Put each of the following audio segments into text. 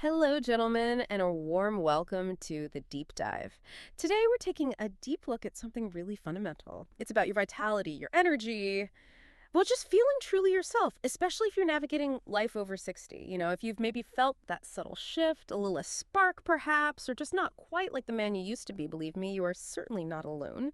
Hello, gentlemen, and a warm welcome to the deep dive. Today, we're taking a deep look at something really fundamental. It's about your vitality, your energy, well, just feeling truly yourself, especially if you're navigating life over 60. If you've maybe felt that subtle shift, a little spark perhaps, or just not quite like the man you used to be, believe me, you are certainly not alone.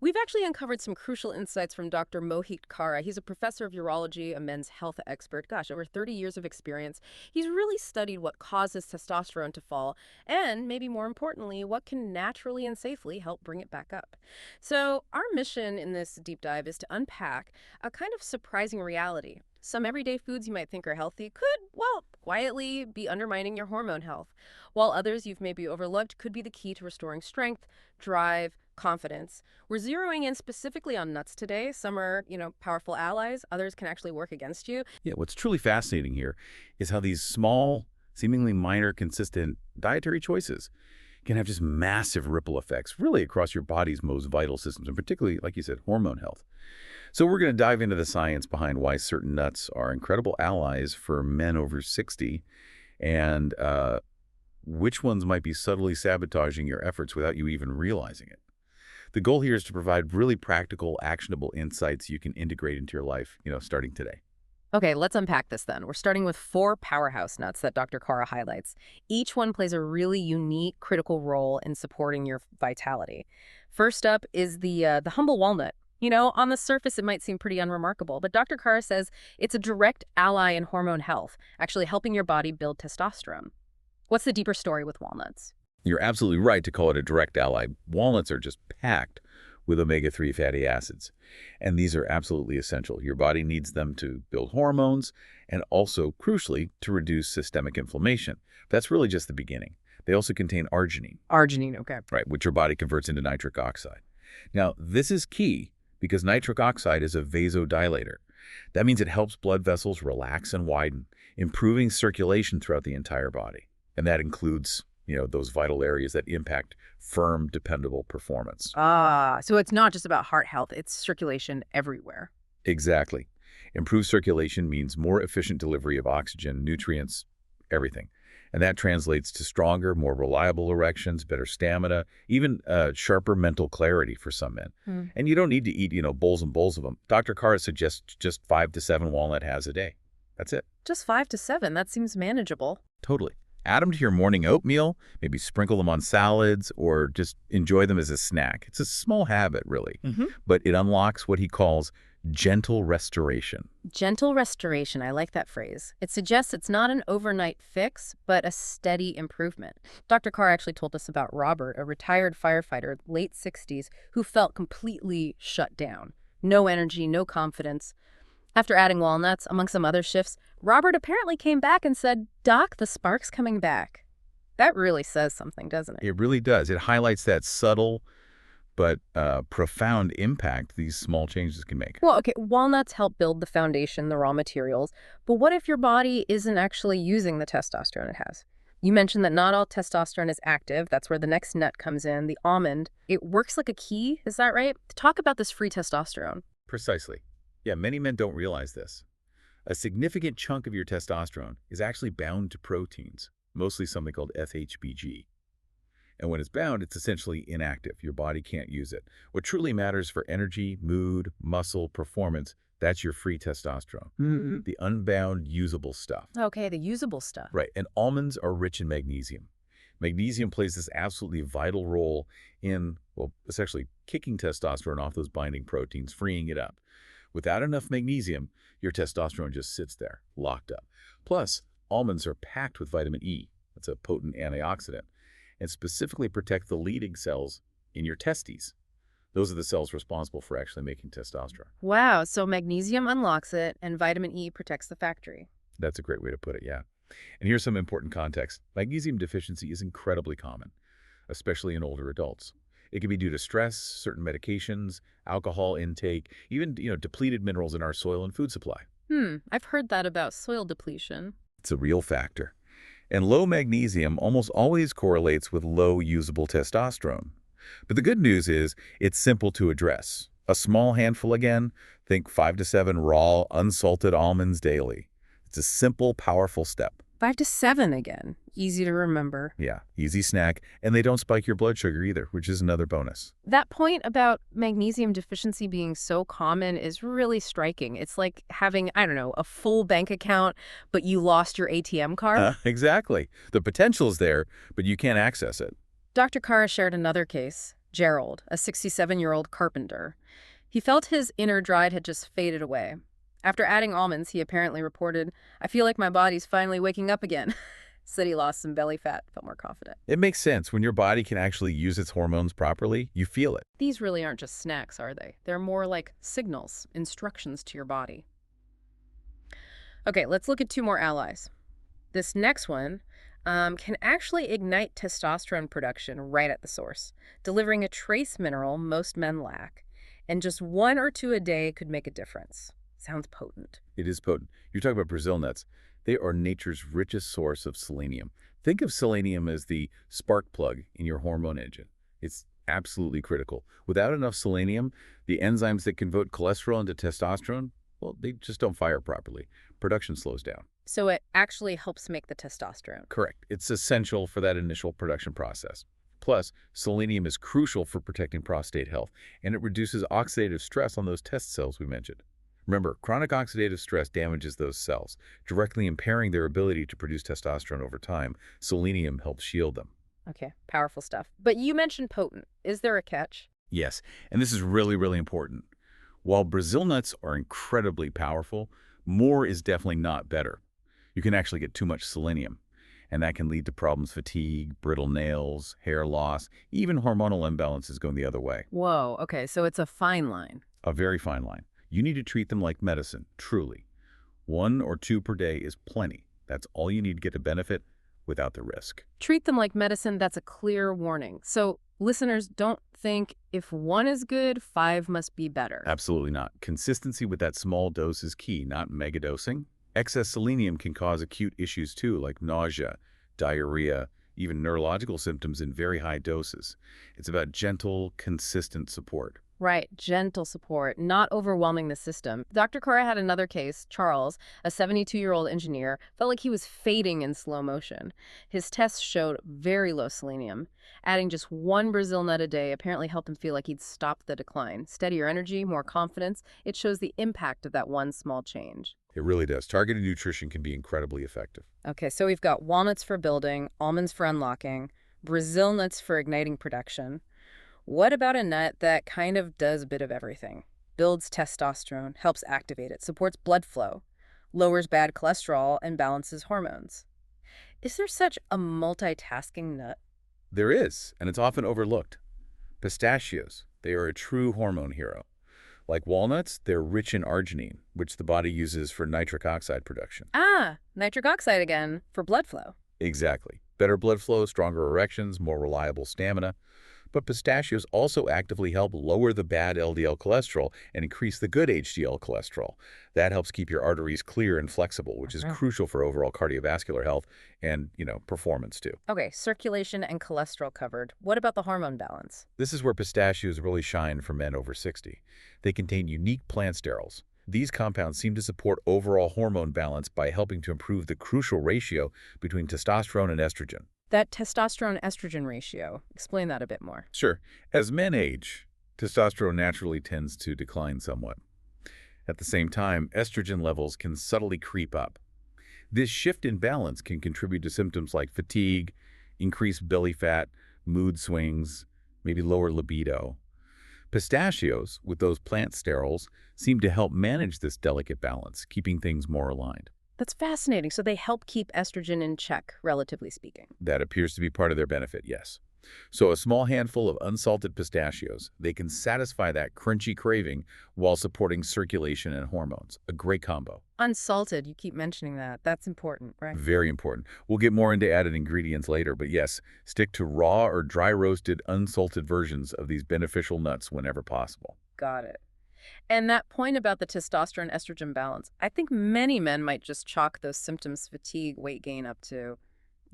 We've actually uncovered some crucial insights from Dr. Mohit Kara. He's a professor of urology, a men's health expert. Gosh, over 30 years of experience. He's really studied what causes testosterone to fall, and maybe more importantly, what can naturally and safely help bring it back up. So, our mission in this deep dive is to unpack a kind of surprising reality. Some everyday foods you might think are healthy could, well, quietly be undermining your hormone health, while others you've maybe overlooked could be the key to restoring strength, drive, confidence. We're zeroing in specifically on nuts today. Some are, powerful allies. Others can actually work against you. Yeah, what's truly fascinating here is how these small, seemingly minor, consistent dietary choices can have just massive ripple effects really across your body's most vital systems, and particularly, like you said, hormone health. So we're going to dive into the science behind why certain nuts are incredible allies for men over 60 and which ones might be subtly sabotaging your efforts without you even realizing it. The goal here is to provide really practical, actionable insights you can integrate into your life, starting today. Okay, let's unpack this then. We're starting with four powerhouse nuts that Dr. Kara highlights. Each one plays a really unique, critical role in supporting your vitality. First up is the humble walnut. On the surface, it might seem pretty unremarkable, but Dr. Kara says it's a direct ally in hormone health, actually helping your body build testosterone. What's the deeper story with walnuts? You're absolutely right to call it a direct ally. Walnuts are just packed with omega-3 fatty acids, and these are absolutely essential. Your body needs them to build hormones and also, crucially, to reduce systemic inflammation. But that's really just the beginning. They also contain arginine. Arginine, okay. Right, which your body converts into nitric oxide. Now, this is key because nitric oxide is a vasodilator. That means it helps blood vessels relax and widen, improving circulation throughout the entire body. And that includes those vital areas that impact firm, dependable performance. So it's not just about heart health, it's circulation everywhere. Exactly. Improved circulation means more efficient delivery of oxygen, nutrients, everything. And that translates to stronger, more reliable erections, better stamina, even sharper mental clarity for some men. And you don't need to eat, bowls and bowls of them. Dr. Kara suggests just 5 to 7 walnut halves a day. That's it. Just 5 to 7, that seems manageable. Totally. Add them to your morning oatmeal, maybe sprinkle them on salads, or just enjoy them as a snack. It's a small habit, really, but it unlocks what he calls gentle restoration. Gentle restoration, I like that phrase. It suggests it's not an overnight fix, but a steady improvement. Dr. Carr actually told us about Robert, a retired firefighter, late 60s, who felt completely shut down. No energy, no confidence. After adding walnuts, among some other shifts, Robert apparently came back and said, "Doc, the spark's coming back." That really says something, doesn't it? It really does. It highlights that subtle but profound impact these small changes can make. Well, okay, walnuts help build the foundation, the raw materials, but what if your body isn't actually using the testosterone it has? You mentioned that not all testosterone is active. That's where the next nut comes in, the almond. It works like a key, is that right? Talk about this free testosterone. Precisely. Yeah, many men don't realize this. A significant chunk of your testosterone is actually bound to proteins, mostly something called FHBG. And when it's bound, it's essentially inactive. Your body can't use it. What truly matters for energy, mood, muscle, performance, that's your free testosterone. The unbound, usable stuff. Okay, the usable stuff. Right, and almonds are rich in magnesium. Magnesium plays this absolutely vital role in, well, essentially kicking testosterone off those binding proteins, freeing it up. Without enough magnesium, your testosterone just sits there, locked up. Plus, almonds are packed with vitamin E. That's a potent antioxidant, and specifically protect the leading cells in your testes. Those are the cells responsible for actually making testosterone. Wow, so magnesium unlocks it and vitamin E protects the factory. That's a great way to put it, yeah. And here's some important context. Magnesium deficiency is incredibly common, especially in older adults. It can be due to stress, certain medications, alcohol intake, even depleted minerals in our soil and food supply. I've heard that about soil depletion. It's a real factor. And low magnesium almost always correlates with low usable testosterone. But the good news is it's simple to address. A small handful again, think 5 to 7 raw, unsalted almonds daily. It's a simple, powerful step. 5 to 7 again. Easy to remember. Yeah, easy snack, and they don't spike your blood sugar either, which is another bonus. That point about magnesium deficiency being so common is really striking. It's like having, I don't know, a full bank account, but you lost your ATM card. Exactly. The potential's there, but you can't access it. Dr. Kara shared another case, Gerald, a 67-year-old carpenter. He felt his inner drive had just faded away. After adding almonds, he apparently reported, "I feel like my body's finally waking up again." Said he lost some belly fat, felt more confident. It makes sense. When your body can actually use its hormones properly, you feel it. These really aren't just snacks, are they? They're more like signals, instructions to your body. Okay, let's look at 2 more allies. This next one can actually ignite testosterone production right at the source, delivering a trace mineral most men lack. And just 1 or 2 a day could make a difference. Sounds potent. It is potent. You're talking about Brazil nuts. They are nature's richest source of selenium. Think of selenium as the spark plug in your hormone engine. It's absolutely critical. Without enough selenium, the enzymes that convert cholesterol into testosterone, well, they just don't fire properly. Production slows down. So it actually helps make the testosterone. Correct. It's essential for that initial production process. Plus, selenium is crucial for protecting prostate health, and it reduces oxidative stress on those test cells we mentioned. Remember, chronic oxidative stress damages those cells, directly impairing their ability to produce testosterone over time. Selenium helps shield them. Okay, powerful stuff. But you mentioned potent. Is there a catch? Yes, and this is really, really important. While Brazil nuts are incredibly powerful, more is definitely not better. You can actually get too much selenium, and that can lead to problems: fatigue, brittle nails, hair loss, even hormonal imbalances going the other way. Whoa, okay, so it's a fine line. A very fine line. You need to treat them like medicine, truly. 1 or 2 per day is plenty. That's all you need to get a benefit without the risk. Treat them like medicine, that's a clear warning. So listeners, don't think if 1 is good, 5 must be better. Absolutely not. Consistency with that small dose is key, not megadosing. Excess selenium can cause acute issues too, like nausea, diarrhea, even neurological symptoms in very high doses. It's about gentle, consistent support. Right, gentle support, not overwhelming the system. Dr. Cora had another case. Charles, a 72-year-old engineer, felt like he was fading in slow motion. His tests showed very low selenium. Adding just 1 Brazil nut a day apparently helped him feel like he'd stopped the decline. Steadier energy, more confidence. It shows the impact of that one small change. It really does. Targeted nutrition can be incredibly effective. Okay, so we've got walnuts for building, almonds for unlocking, Brazil nuts for igniting production. What about a nut that kind of does a bit of everything? Builds testosterone, helps activate it, supports blood flow, lowers bad cholesterol, and balances hormones. Is there such a multitasking nut? There is, and it's often overlooked. Pistachios, they are a true hormone hero. Like walnuts, they're rich in arginine, which the body uses for nitric oxide production. Ah, nitric oxide again, for blood flow. Exactly. Better blood flow, stronger erections, more reliable stamina. But pistachios also actively help lower the bad LDL cholesterol and increase the good HDL cholesterol. That helps keep your arteries clear and flexible, which is crucial for overall cardiovascular health and, performance too. Okay, circulation and cholesterol covered. What about the hormone balance? This is where pistachios really shine for men over 60. They contain unique plant sterols. These compounds seem to support overall hormone balance by helping to improve the crucial ratio between testosterone and estrogen. That testosterone-estrogen ratio. Explain that a bit more. Sure. As men age, testosterone naturally tends to decline somewhat. At the same time, estrogen levels can subtly creep up. This shift in balance can contribute to symptoms like fatigue, increased belly fat, mood swings, maybe lower libido. Pistachios, with those plant sterols, seem to help manage this delicate balance, keeping things more aligned. That's fascinating. So they help keep estrogen in check, relatively speaking. That appears to be part of their benefit, yes. So a small handful of unsalted pistachios, they can satisfy that crunchy craving while supporting circulation and hormones. A great combo. Unsalted, you keep mentioning that. That's important, right? Very important. We'll get more into added ingredients later, but yes, stick to raw or dry roasted unsalted versions of these beneficial nuts whenever possible. Got it. And that point about the testosterone-estrogen balance, I think many men might just chalk those symptoms, fatigue, weight gain, up to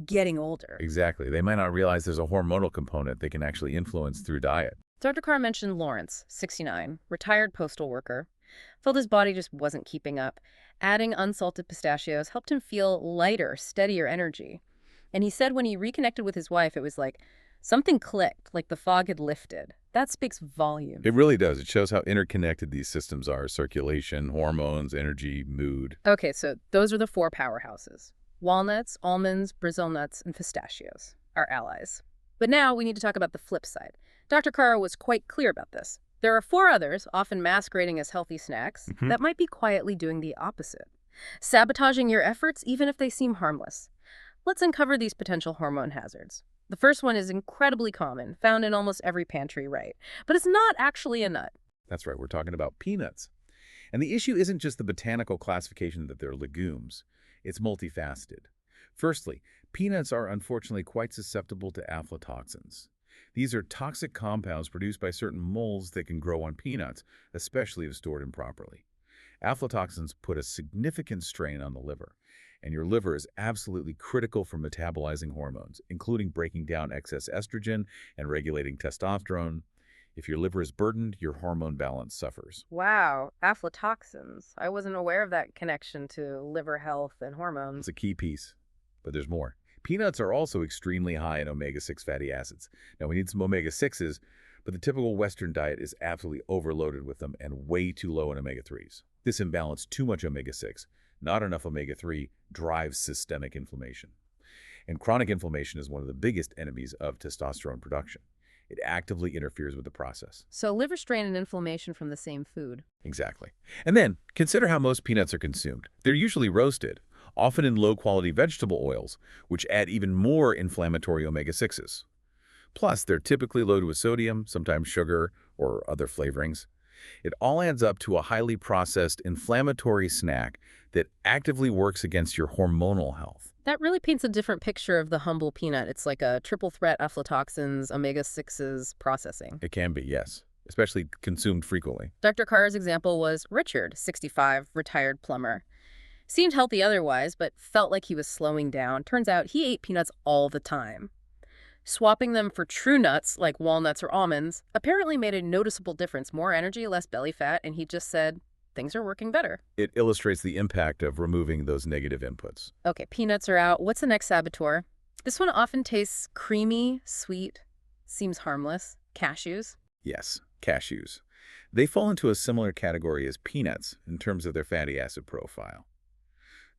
getting older. Exactly. They might not realize there's a hormonal component they can actually influence through diet. Dr. Carr mentioned Lawrence, 69, retired postal worker, felt his body just wasn't keeping up. Adding unsalted pistachios helped him feel lighter, steadier energy. And he said when he reconnected with his wife, it was like something clicked, like the fog had lifted. That speaks volumes. It really does. It shows how interconnected these systems are: circulation, hormones, energy, mood. Okay, so those are the four powerhouses. Walnuts, almonds, Brazil nuts, and pistachios, our allies. But now we need to talk about the flip side. Dr. Kara was quite clear about this. There are four others, often masquerading as healthy snacks, that might be quietly doing the opposite, sabotaging your efforts even if they seem harmless. Let's uncover these potential hormone hazards. The first one is incredibly common, found in almost every pantry, right? But it's not actually a nut. That's right, we're talking about peanuts. And the issue isn't just the botanical classification that they're legumes. It's multifaceted. Firstly, peanuts are unfortunately quite susceptible to aflatoxins. These are toxic compounds produced by certain molds that can grow on peanuts, especially if stored improperly. Aflatoxins put a significant strain on the liver, and your liver is absolutely critical for metabolizing hormones, including breaking down excess estrogen and regulating testosterone. If your liver is burdened, your hormone balance suffers. Wow, aflatoxins. I wasn't aware of that connection to liver health and hormones. It's a key piece, but there's more. Peanuts are also extremely high in omega-6 fatty acids. Now, we need some omega-6s, but the typical Western diet is absolutely overloaded with them and way too low in omega-3s. This imbalance, too much omega-6, not enough omega-3, drives systemic inflammation. And chronic inflammation is one of the biggest enemies of testosterone production. It actively interferes with the process. So liver strain and inflammation from the same food. Exactly. And then, consider how most peanuts are consumed. They're usually roasted, often in low-quality vegetable oils, which add even more inflammatory omega-6s. Plus, they're typically loaded with sodium, sometimes sugar, or other flavorings. It all adds up to a highly processed, inflammatory snack that actively works against your hormonal health. That really paints a different picture of the humble peanut. It's like a triple threat: aflatoxins, omega-6s, processing. It can be, yes, especially consumed frequently. Dr. Carr's example was Richard, 65, retired plumber. Seemed healthy otherwise, but felt like he was slowing down. Turns out he ate peanuts all the time. Swapping them for true nuts, like walnuts or almonds, apparently made a noticeable difference. More energy, less belly fat, and he just said, things are working better. It illustrates the impact of removing those negative inputs. Okay, peanuts are out. What's the next saboteur? This one often tastes creamy, sweet, seems harmless. Cashews? Yes, cashews. They fall into a similar category as peanuts in terms of their fatty acid profile.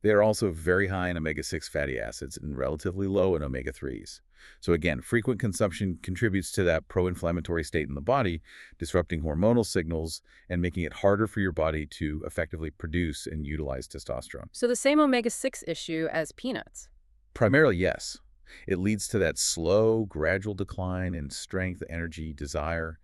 They are also very high in omega-6 fatty acids and relatively low in omega-3s. So again, frequent consumption contributes to that pro-inflammatory state in the body, disrupting hormonal signals and making it harder for your body to effectively produce and utilize testosterone. So the same omega-6 issue as peanuts. Primarily, yes. It leads to that slow, gradual decline in strength, energy, desire.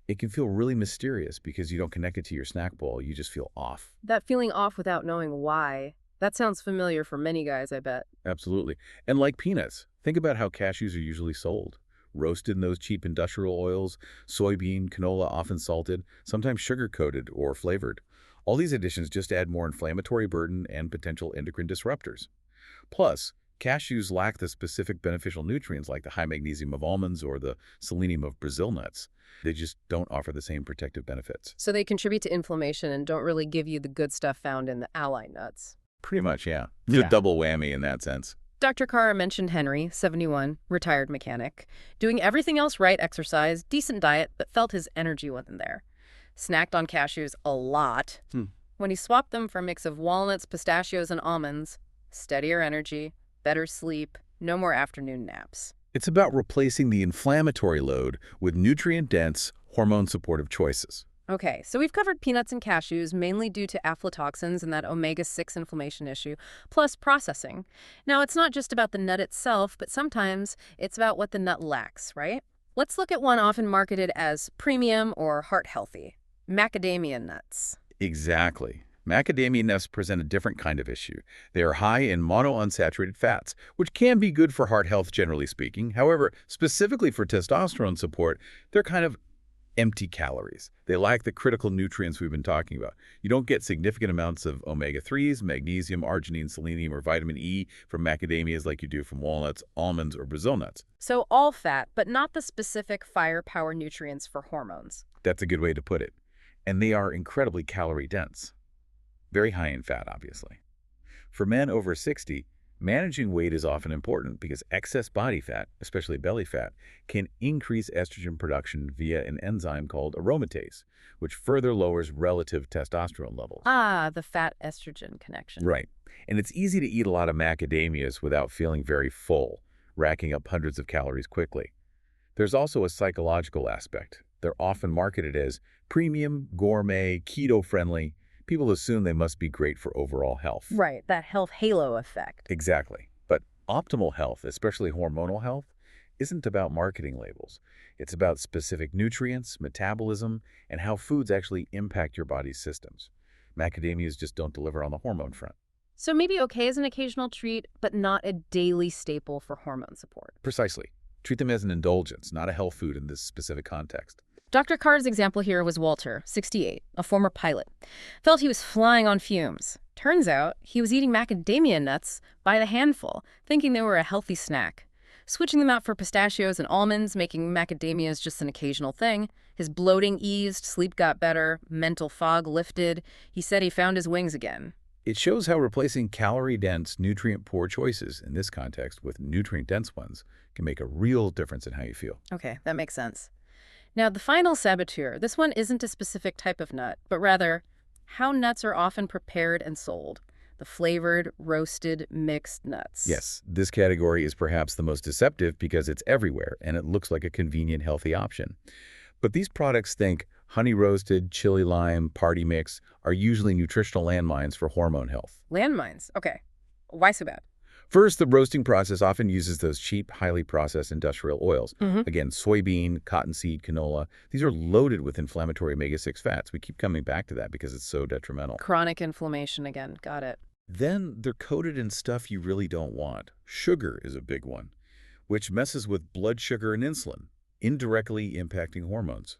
It can feel really mysterious because you don't connect it to your snack bowl. You just feel off. That feeling off without knowing why. That sounds familiar for many guys, I bet. Absolutely. And like peanuts, think about how cashews are usually sold. Roasted in those cheap industrial oils, soybean, canola, often salted, sometimes sugar-coated or flavored. All these additions just add more inflammatory burden and potential endocrine disruptors. Plus, cashews lack the specific beneficial nutrients like the high magnesium of almonds or the selenium of Brazil nuts. They just don't offer the same protective benefits. So they contribute to inflammation and don't really give you the good stuff found in the ally nuts. Pretty much, yeah. It's a double whammy in that sense. Dr. Kara mentioned Henry, 71, retired mechanic, doing everything else right: exercise, decent diet, but felt his energy wasn't there. Snacked on cashews a lot. When he swapped them for a mix of walnuts, pistachios, and almonds, steadier energy, better sleep, no more afternoon naps. It's about replacing the inflammatory load with nutrient-dense, hormone-supportive choices. Okay, so we've covered peanuts and cashews, mainly due to aflatoxins and that omega-6 inflammation issue, plus processing. Now, it's not just about the nut itself, but sometimes it's about what the nut lacks, right? Let's look at one often marketed as premium or heart-healthy: macadamia nuts. Exactly. Macadamia nuts present a different kind of issue. They are high in monounsaturated fats, which can be good for heart health generally speaking. However, specifically for testosterone support, they're kind of empty calories. They lack the critical nutrients we've been talking about. You don't get significant amounts of omega-3s, magnesium, arginine, selenium, or vitamin E from macadamias like you do from walnuts, almonds, or Brazil nuts. So all fat, but not the specific firepower nutrients for hormones. That's a good way to put it. And they are incredibly calorie dense. very high in fat, obviously. For men over 60, managing weight is often important because excess body fat, especially belly fat, can increase estrogen production via an enzyme called aromatase, which further lowers relative testosterone levels. Ah, the fat estrogen connection. Right. And it's easy to eat a lot of macadamias without feeling very full, racking up hundreds of calories quickly. There's also a psychological aspect. They're often marketed as premium, gourmet, keto-friendly. People assume they must be great for overall health. Right, that health halo effect. Exactly. But optimal health, especially hormonal health, isn't about marketing labels. It's about specific nutrients, metabolism, and how foods actually impact your body's systems. Macadamias just don't deliver on the hormone front. So maybe okay as an occasional treat, but not a daily staple for hormone support. Precisely. Treat them as an indulgence, not a health food in this specific context. Dr. Carr's example here was Walter, 68, a former pilot. Felt he was flying on fumes. Turns out he was eating macadamia nuts by the handful, thinking they were a healthy snack. Switching them out for pistachios and almonds, making macadamias just an occasional thing. His bloating eased, sleep got better, mental fog lifted. He said he found his wings again. It shows how replacing calorie-dense, nutrient-poor choices, in this context with nutrient-dense ones, can make a real difference in how you feel. Okay, that makes sense. Now, the final saboteur, this one isn't a specific type of nut, but rather how nuts are often prepared and sold. The flavored, roasted, mixed nuts. Yes, this category is perhaps the most deceptive because it's everywhere and it looks like a convenient, healthy option. But these products, think honey roasted, chili lime, party mix, are usually nutritional landmines for hormone health. Landmines. Okay. Why so bad? First, the roasting process often uses those cheap, highly processed industrial oils. Again, soybean, cottonseed, canola. These are loaded with inflammatory omega-6 fats. We keep coming back to that because it's so detrimental. Chronic inflammation again. Got it. Then they're coated in stuff you really don't want. Sugar is a big one, which messes with blood sugar and insulin, indirectly impacting hormones.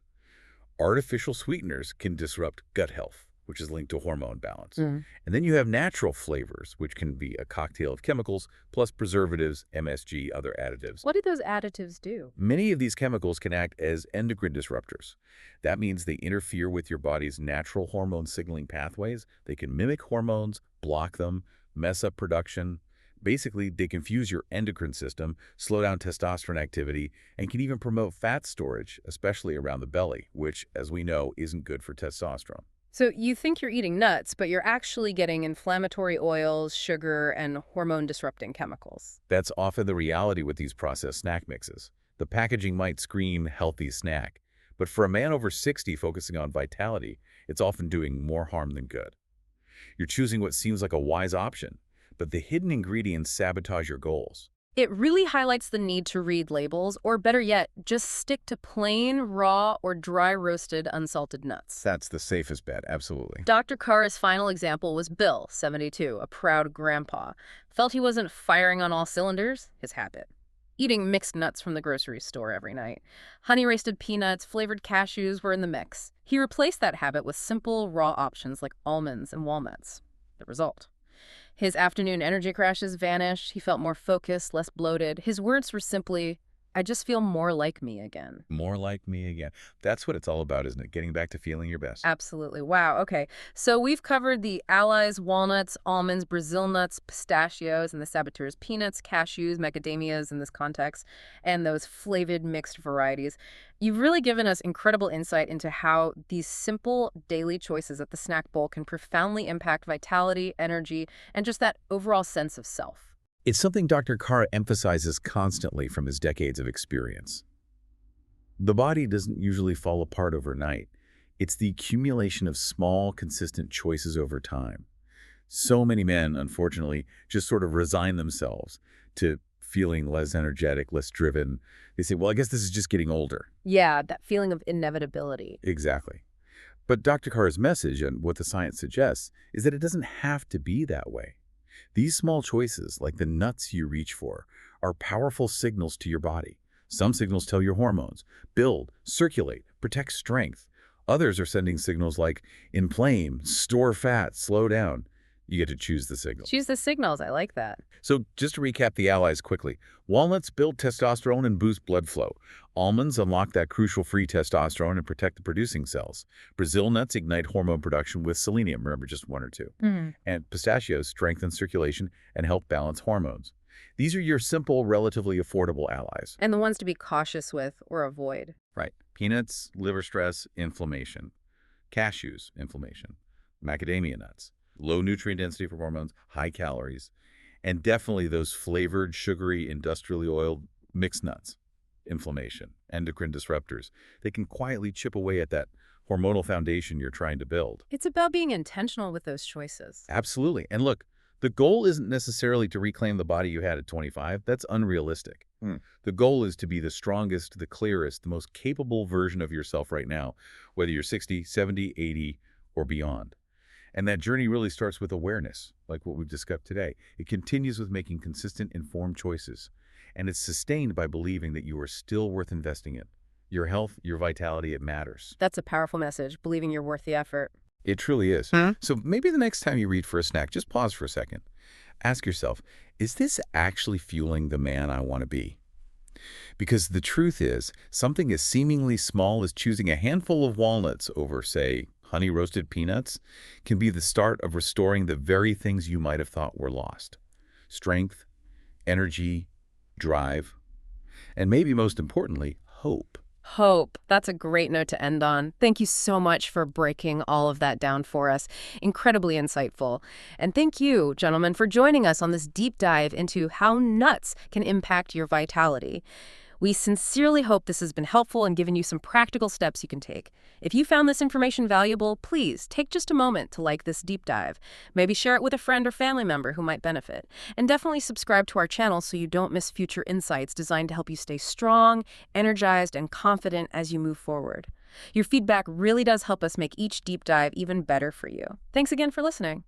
Artificial sweeteners can disrupt gut health, which is linked to hormone balance. And then you have natural flavors, which can be a cocktail of chemicals, plus preservatives, MSG, other additives. What do those additives do? Many of these chemicals can act as endocrine disruptors. That means they interfere with your body's natural hormone signaling pathways. They can mimic hormones, block them, mess up production. Basically, they confuse your endocrine system, slow down testosterone activity, and can even promote fat storage, especially around the belly, which, as we know, isn't good for testosterone. So you think you're eating nuts, but you're actually getting inflammatory oils, sugar, and hormone-disrupting chemicals. That's often the reality with these processed snack mixes. The packaging might scream healthy snack, but for a man over 60 focusing on vitality, it's often doing more harm than good. You're choosing what seems like a wise option, but the hidden ingredients sabotage your goals. It really highlights the need to read labels, or better yet, just stick to plain, raw, or dry-roasted, unsalted nuts. That's the safest bet, absolutely. Dr. Carr's final example was Bill, 72, a proud grandpa. Felt he wasn't firing on all cylinders, his habit. Eating mixed nuts from the grocery store every night. Honey-roasted peanuts, flavored cashews were in the mix. He replaced that habit with simple, raw options like almonds and walnuts. The result: his afternoon energy crashes vanished. He felt more focused, less bloated. His words were simply, "I just feel more like me again." More like me again. That's what it's all about, isn't it? Getting back to feeling your best. Absolutely. Wow. Okay. So we've covered the allies, walnuts, almonds, Brazil nuts, pistachios, and the saboteurs, peanuts, cashews, macadamias in this context, and those flavored mixed varieties. You've really given us incredible insight into how these simple daily choices at the snack bowl can profoundly impact vitality, energy, and just that overall sense of self. It's something Dr. Kara emphasizes constantly from his decades of experience. The body doesn't usually fall apart overnight. It's the accumulation of small, consistent choices over time. So many men, unfortunately, just sort of resign themselves to feeling less energetic, less driven. They say, well, I guess this is just getting older. Yeah, that feeling of inevitability. Exactly. But Dr. Kara's message and what the science suggests is that it doesn't have to be that way. These small choices, like the nuts you reach for, are powerful signals to your body. Some signals tell your hormones, build, circulate, protect strength. Others are sending signals like inflame, store fat, slow down. You get to choose the signal. Choose the signals. I like that. So just to recap the allies quickly, walnuts build testosterone and boost blood flow. Almonds unlock that crucial free testosterone and protect the producing cells. Brazil nuts ignite hormone production with selenium, remember just one or two. And pistachios strengthen circulation and help balance hormones. These are your simple, relatively affordable allies. And the ones to be cautious with or avoid. Right. Peanuts, liver stress, inflammation. Cashews, inflammation. Macadamia nuts, low nutrient density for hormones, high calories. And definitely those flavored, sugary, industrially oiled mixed nuts, inflammation, endocrine disruptors. They can quietly chip away at that hormonal foundation you're trying to build. It's about being intentional with those choices. Absolutely. And look, the goal isn't necessarily to reclaim the body you had at 25. That's unrealistic. The goal is to be the strongest, the clearest, the most capable version of yourself right now, whether you're 60, 70, 80, or beyond. And that journey really starts with awareness, like what we've discussed today. It continues with making consistent, informed choices. And it's sustained by believing that you are still worth investing in. Your health, your vitality, it matters. That's a powerful message, believing you're worth the effort. It truly is. So maybe the next time you read for a snack, just pause for a second. Ask yourself, is this actually fueling the man I want to be? Because the truth is, something as seemingly small as choosing a handful of walnuts over, say, honey-roasted peanuts can be the start of restoring the very things you might have thought were lost. Strength, energy, drive, and maybe most importantly, hope. Hope. That's a great note to end on. Thank you so much for breaking all of that down for us. Incredibly insightful. And thank you, gentlemen, for joining us on this deep dive into how nuts can impact your vitality. We sincerely hope this has been helpful and given you some practical steps you can take. If you found this information valuable, please take just a moment to like this deep dive. Maybe share it with a friend or family member who might benefit. And definitely subscribe to our channel so you don't miss future insights designed to help you stay strong, energized, and confident as you move forward. Your feedback really does help us make each deep dive even better for you. Thanks again for listening.